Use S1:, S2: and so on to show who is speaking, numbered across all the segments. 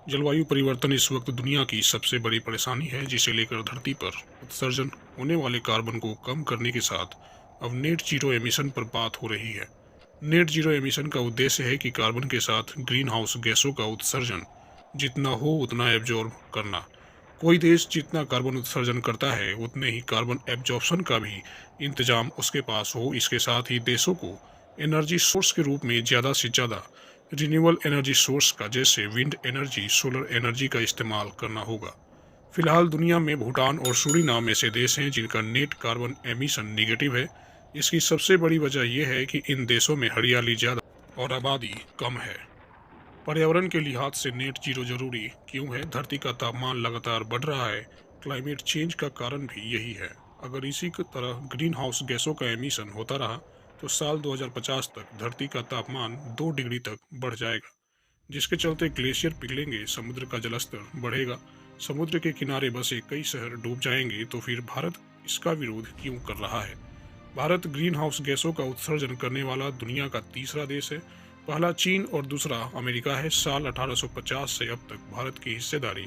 S1: जलवायु परिवर्तन इस वक्त दुनिया की सबसे बड़ी परेशानी है, जिसे लेकर धरती पर उत्सर्जन होने वाले कार्बन को कम करने के साथ अब नेट जीरो एमिशन पर बात हो रही है। नेट जीरो एमिशन का उद्देश्य है कि कार्बन के साथ ग्रीन हाउस गैसों का उत्सर्जन जितना हो उतना एब्जॉर्ब करना। कोई देश जितना कार्बन उत्सर्जन करता है उतने ही कार्बन एब्जॉर्प्शन का भी इंतजाम उसके पास हो। इसके साथ ही देशों को एनर्जी सोर्स के रूप में ज़्यादा से ज़्यादा रिन्यूएबल एनर्जी सोर्स का, जैसे विंड एनर्जी, सोलर एनर्जी का इस्तेमाल करना होगा। फिलहाल दुनिया में भूटान और सूरीनाम ऐसे देश हैं जिनका नेट कार्बन एमिशन निगेटिव है। इसकी सबसे बड़ी वजह यह है कि इन देशों में हरियाली ज़्यादा और आबादी कम है। पर्यावरण के लिहाज से नेट जीरो जरूरी क्यों है? धरती का तापमान लगातार बढ़ रहा है। क्लाइमेट चेंज का कारण भी यही है। अगर इसी की तरह ग्रीन हाउस गैसों का एमिशन होता रहा तो साल 2050 तक धरती का तापमान 2 डिग्री तक बढ़ जाएगा, जिसके चलते ग्लेशियर पिघलेंगे, समुद्र का जलस्तर बढ़ेगा, समुद्र के किनारे बसे कई शहर डूब जाएंगे। तो फिर भारत इसका विरोध क्यों कर रहा है? भारत ग्रीन हाउस गैसों का उत्सर्जन करने वाला दुनिया का तीसरा देश है। पहला चीन और दूसरा अमेरिका है। साल 1850 से अब तक भारत की हिस्सेदारी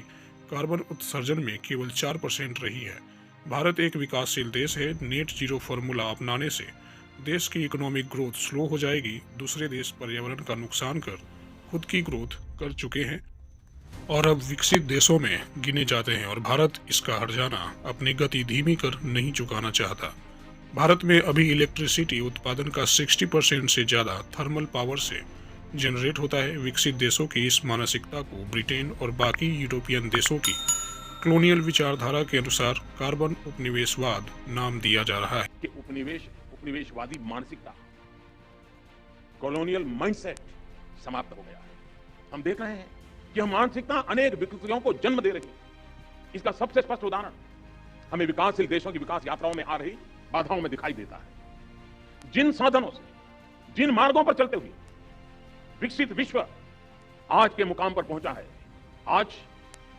S1: कार्बन उत्सर्जन में केवल 4% रही है। भारत एक विकासशील देश है। नेट जीरो फार्मूला अपनाने से देश की इकोनॉमिक ग्रोथ स्लो हो जाएगी। दूसरे देश पर्यावरण का नुकसान कर खुद की ग्रोथ कर चुके हैं और अब विकसित देशों में गिने जाते हैं, और भारत इसका हर्जाना अपनी गति धीमी कर नहीं चुकाना चाहता। भारत में अभी इलेक्ट्रिसिटी उत्पादन का 60% से ज़्यादा थर्मल पावर से जनरेट होता है। विकसित देशों की इस मानसिकता को ब्रिटेन और बाकी यूरोपियन देशों की कॉलोनियल विचारधारा के अनुसार कार्बन उपनिवेशवाद नाम दिया जा रहा है।
S2: कि उपनिवेशवादी मानसिकता, कॉलोनियल माइंडसेट समाप्त हो गया है। हम देख रहे हैं कि यह मानसिकता अनेक विकृतियों को जन्म दे रही है। इसका सबसे स्पष्ट उदाहरण हमें विकासशील देशों की विकास यात्राओं में आ रही बाधाओं में दिखाई देता है। जिन साधनों से, जिन मार्गों पर चलते हुए विकसित विश्व आज के मुकाम पर पहुंचा है, आज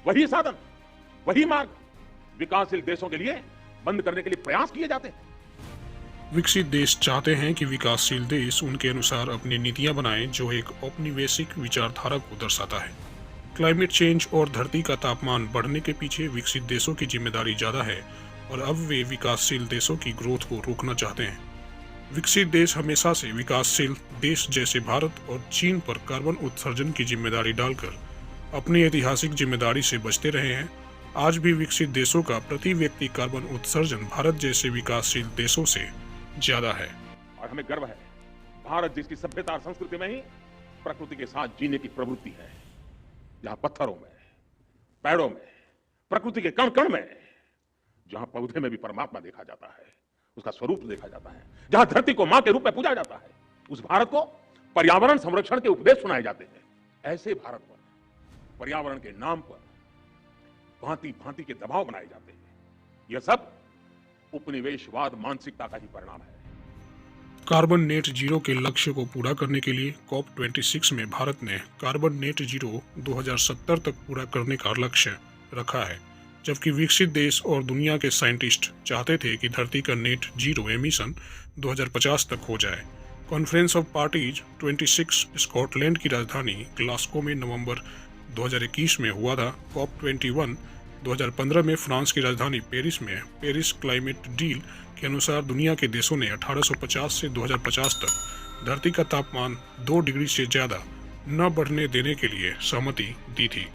S2: वही साधन, वही मार्ग विकासशील देशों के लिए बंद करने के लिए प्रयास किए जाते हैं।
S1: विकसित देश चाहते हैं कि विकासशील देश उनके अनुसार अपनी नीतियां बनाएं, जो एक औपनिवेशिक विचारधारा को दर्शाता है। क्लाइमेट चेंज और धरती का तापमान बढ़ने के पीछे विकसित देशों की जिम्मेदारी ज्यादा है, और अब वे विकासशील देशों की ग्रोथ को रोकना चाहते हैं। विकसित देश हमेशा से विकासशील देश जैसे भारत और चीन पर कार्बन उत्सर्जन की जिम्मेदारी डालकर अपनी ऐतिहासिक जिम्मेदारी से बचते रहे हैं। आज भी विकसित देशों का प्रति व्यक्ति कार्बन उत्सर्जन भारत जैसे विकासशील देशों से ज्यादा है।
S2: और हमें गर्व है, भारत जिसकी सभ्यता और संस्कृति में ही प्रकृति के साथ जीने की प्रवृत्ति है, जहां पत्थरों में, पेड़ों में, प्रकृति के कण कण में, जहां पौधे में भी परमात्मा देखा जाता है, उसका स्वरूप देखा जाता है, जहां धरती को मां के रूप में पूजा जाता है, उस भारत को पर्यावरण संरक्षण के उपदेश सुनाए जाते हैं। ऐसे भारत पर पर्यावरण के नाम पर भांति भांति के दबाव बनाए जाते हैं। यह सब उपनिवेशवाद मानसिकता का ही परिणाम है।
S1: कार्बन नेट जीरो के लक्ष्य को पूरा करने के लिए COP26 में भारत ने कार्बन नेट जीरो 2070 तक पूरा करने का लक्ष्य रखा है, जबकि विकसित देश और दुनिया के साइंटिस्ट चाहते थे कि धरती का नेट जीरो एमिशन 2050 तक हो जाए। कॉन्फ्रेंस ऑफ पार्टीज 26 स्कॉटलैंड की राजधानी ग्लासगो में नवंबर 2021 में हुआ था। COP21 2015 में फ्रांस की राजधानी पेरिस में पेरिस क्लाइमेट डील के अनुसार दुनिया के देशों ने 1850 से 2050 तक धरती का तापमान 2 डिग्री से ज्यादा न बढ़ने देने के लिए सहमति दी थी।